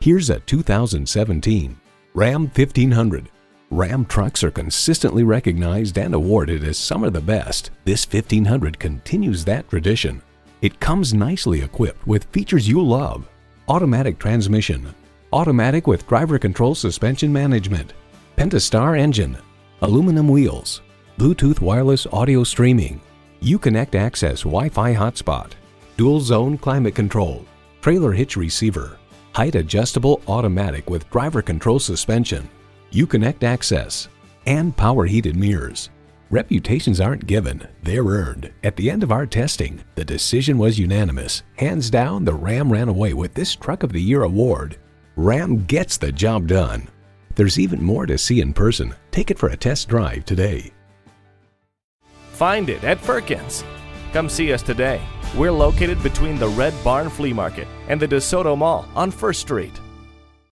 Here's a 2017 Ram 1500. Ram trucks are consistently recognized and awarded as some of the best. This 1500 continues that tradition. It comes nicely equipped with features you love: automatic transmission, automatic with driver control suspension management, Pentastar engine, aluminum wheels, Bluetooth wireless audio streaming, Uconnect access Wi-Fi hotspot, dual zone climate control, trailer hitch receiver, height adjustable automatic with driver control suspension, Uconnect access, and power heated mirrors. Reputations aren't given, they're earned. At the end of our testing, the decision was unanimous. Hands down, the Ram ran away with this Truck of the Year award. Ram gets the job done. There's even more to see in person. Take it for a test drive today. Find it at Firkins. Come see us today. We're located between the Red Barn Flea Market and the DeSoto Mall on 1st Street.